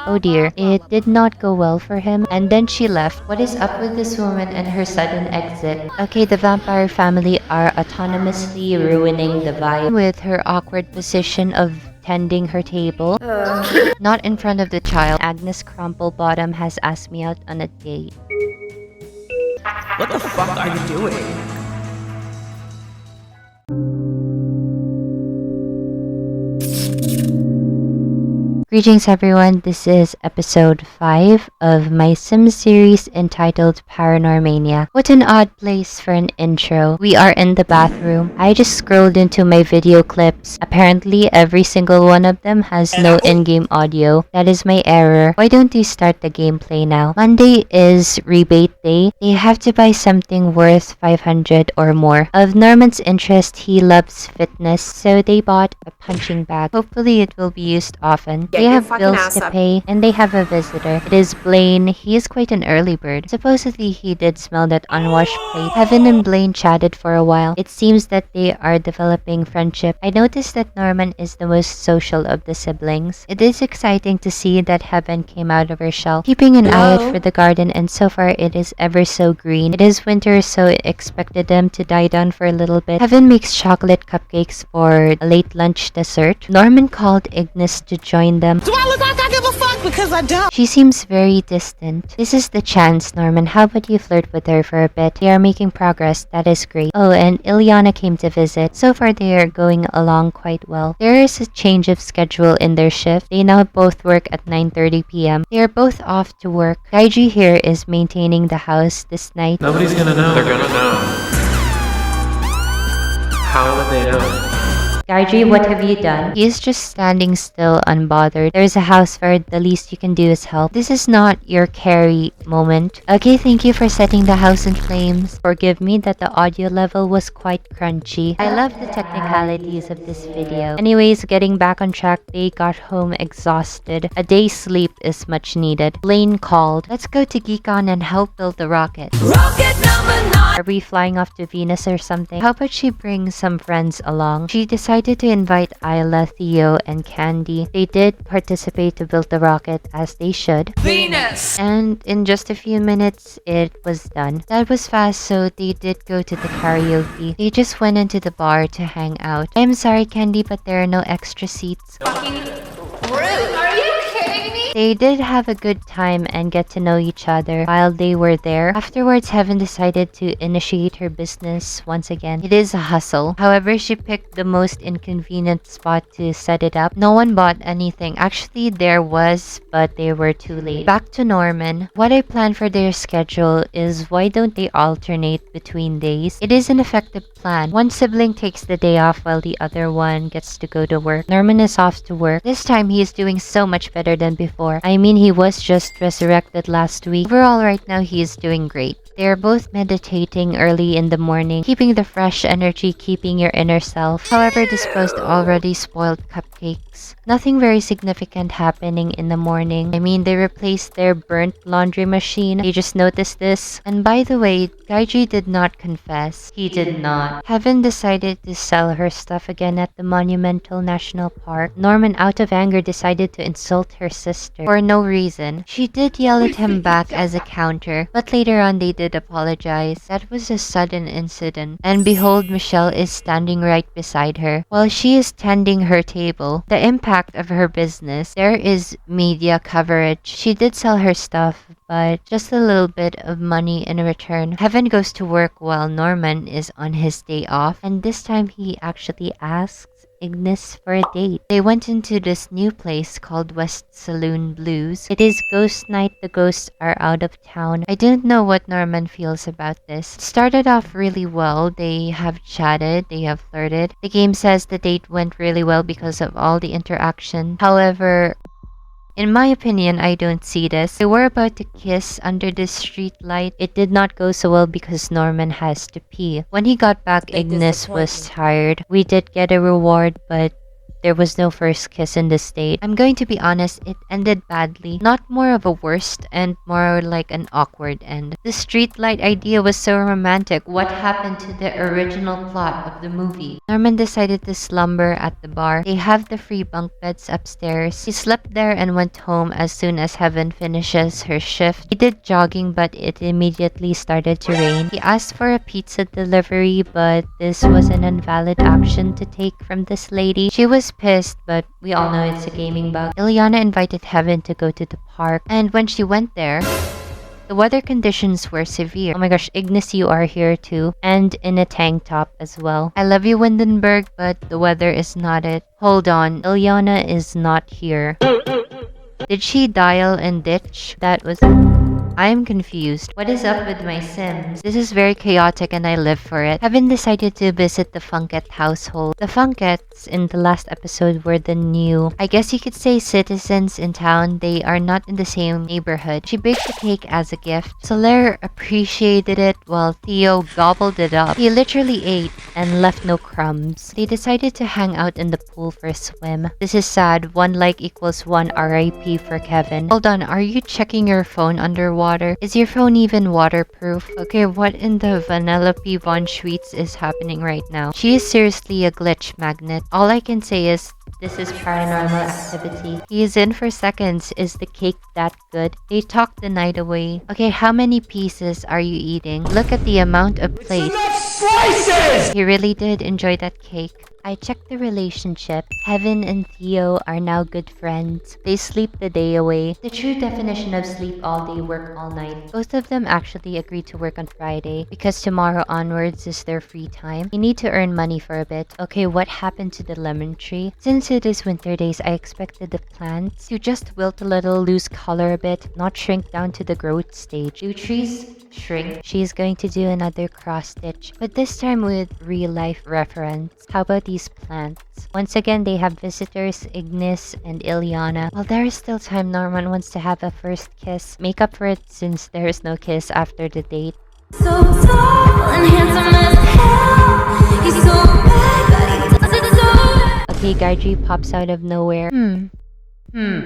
Oh dear, it did not go well for him, and then she left. What is up with this woman and her sudden exit? Okay, the vampire family are autonomously ruining the vibe with her awkward position of tending her table. Not in front of the child. Agnes Crumplebottom has asked me out on a date. What the fuck are you doing? Greetings everyone, this is episode 5 of my sim series entitled Paranormania. What an odd place for an intro. We are in the bathroom. I just scrolled into my video clips. Apparently every single one of them has no in-game audio. That is my error. Why don't you start the gameplay now? Monday is rebate day. They have to buy something worth 500 or more. Of Norman's interest, he loves fitness, so they bought a punching bag. Hopefully it will be used often. They have bills to pay, and they have a visitor. It is Blaine. He is quite an early bird. Supposedly, he did smell that unwashed plate. Heaven and Blaine chatted for a while. It seems that they are developing friendship. I noticed that Norman is the most social of the siblings. It is exciting to see that Heaven came out of her shell, keeping an eye out for the garden, and so far it is ever so green. It is winter, so I expected them to die down for a little bit. Heaven makes chocolate cupcakes for a late lunch dessert. Norman called Ignis to join them. Do I look like I give a fuck? Because I don't. She seems very distant. This is the chance, Norman. How about you flirt with her for a bit? They are making progress. That is great. Oh, and Ileana came to visit. So far, they are going along quite well. There is a change of schedule in their shift. They now both work at 9:30 p.m. They are both off to work. Gaiji here is maintaining the house this night. Nobody's gonna know. They're gonna know. How would they know? Gaiji, what have you done? He is just standing still, unbothered. There is a house fire. The least you can do is help. This is not your carry moment. Okay, thank you for setting the house in flames. Forgive me that the audio level was quite crunchy. I love the technicalities of this video. Anyways, getting back on track, they got home exhausted. A day's sleep is much needed. Blaine called. Let's go to Geekon and help build the rocket. Rocket number 9! Are we flying off to Venus or something? How about she brings some friends along? She decided to invite Isla, Theo, and Candy. They did participate to build the rocket as they should. Venus! And in just a few minutes, it was done. That was fast, so they did go to the karaoke. They just went into the bar to hang out. I'm sorry, Candy, but there are no extra seats. Fucking rude! Are you kidding me? They did have a good time and get to know each other while they were there. Afterwards, Heaven decided to initiate her business once again. It is a hustle. However, she picked the most inconvenient spot to set it up. No one bought anything. Actually, there was, but they were too late. Back to Norman. What I plan for their schedule is why don't they alternate between days? It is an effective plan. One sibling takes the day off while the other one gets to go to work. Norman is off to work. This time, he is doing so much better than before. I mean, he was just resurrected last week. Overall, right now, he is doing great. They are both meditating early in the morning, keeping the fresh energy, keeping your inner self. However, disposed already spoiled cupcakes. Nothing very significant happening in the morning. I mean, they replaced their burnt laundry machine. They just noticed this. And by the way, Gaiji did not confess. He did not. Heaven decided to sell her stuff again at the Monumental National Park. Norman, out of anger, decided to insult her sister for no reason. She did yell at him back as a counter, but later on they did apologize. That was a sudden incident. And behold, Michelle is standing right beside her. While she is tending her table, the impact of her business, there is media coverage. She did sell her stuff, but just a little bit of money in return. Heaven goes to work while Norman is on his day off, and this time he actually asks Ignis for a date. They went into this new place called West Saloon Blues. It is ghost night. The ghosts are out of town. I don't know what Norman feels about this. It started off really well. They have chatted. They have flirted. The game says the date went really well because of all the interaction. However, in my opinion, I don't see this. They were about to kiss under the street light. It did not go so well because Norman has to pee. When he got back, Ignis was tired. We did get a reward, but there was no first kiss in this date. I'm going to be honest, it ended badly. Not more of a worst and more like an awkward end. The streetlight idea was so romantic. What happened to the original plot of the movie? Norman decided to slumber at the bar. They have the free bunk beds upstairs. He slept there and went home as soon as Heaven finishes her shift. He did jogging, but it immediately started to rain. He asked for a pizza delivery, but this was an invalid action to take from this lady. She was pissed, but we all know it's a gaming bug. 𝕊𝕐𝕕 invited Heaven to go to the park, and when she went there, the weather conditions were severe. Oh my gosh, Ignis, you are here too. And in a tank top as well. I love you, Windenburg, but the weather is not it. Hold on, 𝕊𝕐𝕕 is not here. Did she dial and ditch? That was... I am confused. What is up with my Sims? This is very chaotic and I live for it. Heaven decided to visit the Funkette household. The Funkettes in the last episode were the new, I guess you could say, citizens in town. They are not in the same neighborhood. She baked the cake as a gift. Solaire appreciated it while Theo gobbled it up. He literally ate and left no crumbs. They decided to hang out in the pool for a swim. This is sad. 1 like equals 1 RIP for Kevin. Hold on, are you checking your phone underwater? Is your phone even waterproof? Okay, what in the Vanellope Von Schweetz is happening right now? She is seriously a glitch magnet. All I can say is this is paranormal activity. He is in for seconds. Is the cake that good? They talked the night away. Okay, how many pieces are you eating? Look at the amount of plates. He really did enjoy that cake. I checked the relationship. Heaven and Theo are now good friends. They sleep the day away. The true definition of sleep all day, work all night. Both of them actually agreed to work on Friday because tomorrow onwards is their free time. You need to earn money for a bit. Okay, what happened to the lemon tree? Since it is winter days, I expected the plants to just wilt a little, lose color a bit, not shrink down to the growth stage. Do trees shrink? She's going to do another cross stitch, but this time with real life reference. How about these plants? Once again, they have visitors, Ignis and 𝕊𝕐𝕕. While there is still time, Norman wants to have a first kiss. Make up for it since there is no kiss after the date. So tall and handsome as hell. He's so bad, but he does it so well. Okay, 𝕊𝕐𝕗 pops out of nowhere.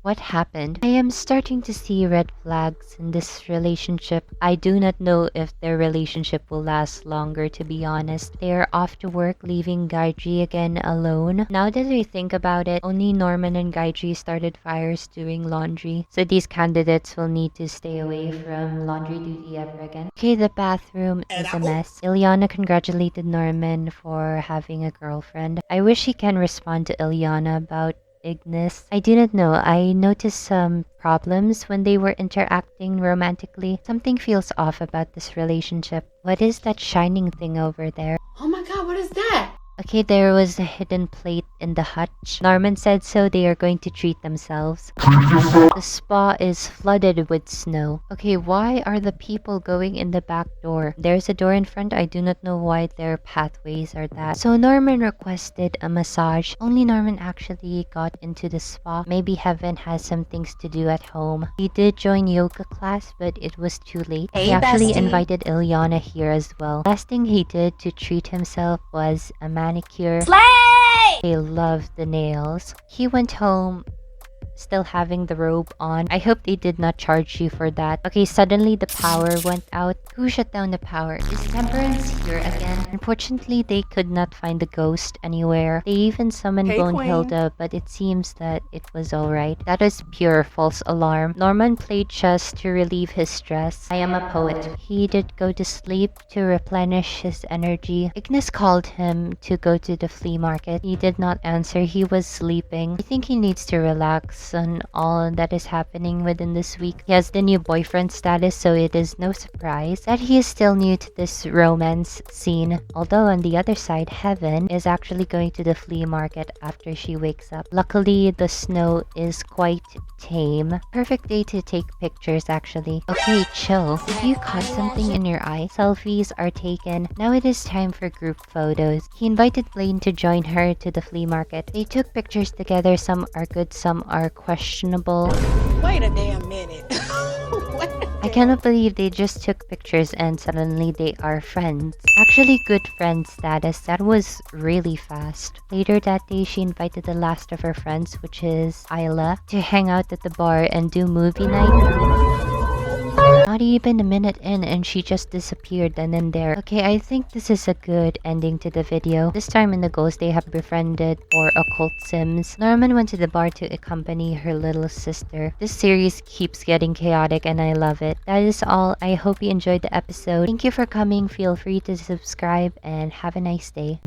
What happened? I am starting to see red flags in this relationship. I do not know if their relationship will last longer, to be honest. They are off to work, leaving 𝕊𝕐𝕗 again alone. Now that I think about it, only Norman and 𝕊𝕐𝕗 started fires doing laundry. So these candidates will need to stay away from laundry duty ever again. Okay, the bathroom is a mess. 𝕊𝕐𝕗 congratulated Norman for having a girlfriend. I wish he can respond to 𝕊𝕐𝕗 about Ignis. I do not know. I noticed some problems when they were interacting romantically. Something feels off about this relationship. What is that shining thing over there? Oh my god, what is that? Okay, there was a hidden plate in the hutch. Norman said so they are going to treat themselves. The spa is flooded with snow. Okay, why are the people going in the back door? There's a door in front. I do not know why their pathways are that. So Norman requested a massage. Only Norman actually got into the spa. Maybe Heaven has some things to do at home. He did join yoga class, but it was too late. Hey, he actually bestie. invited 𝕊𝕐𝕗 here as well. Last thing he did to treat himself was a manicure. Slay! They love the nails. He went home still having the robe on. I hope they did not charge you for that. Okay, suddenly the power went out. Who shut down the power? Is Temperance here again? Unfortunately, they could not find the ghost anywhere. They even summoned Bonehilda, but it seems that it was alright. That is pure false alarm. Norman played chess to relieve his stress. I am a poet. He did go to sleep to replenish his energy. Ignis called him to go to the flea market. He did not answer. He was sleeping. I think he needs to relax on all that is happening within this week. He has the new boyfriend status, so it is no surprise that he is still new to this romance scene. Although on the other side, Heaven is actually going to the flea market after she wakes up. Luckily, the snow is quite tame. Perfect day to take pictures, actually. Okay, chill. If you caught something in your eye, selfies are taken. Now it is time for group photos. He invited Blaine to join her to the flea market. They took pictures together. Some are good, some are questionable. Wait a damn minute. I cannot believe they just took pictures and suddenly they are friends. Actually, good friend status. That was really fast. Later that day, she invited the last of her friends, which is 𝕬𝕤, to hang out at the bar and do movie night. Not even a minute in and she just disappeared then and there. Okay, I think this is a good ending to the video. This time in the ghost, they have befriended or occult sims. Norman went to the bar to accompany her little sister. This series keeps getting chaotic and I love it. That is all. I hope you enjoyed the episode. Thank you for coming. Feel free to subscribe and have a nice day.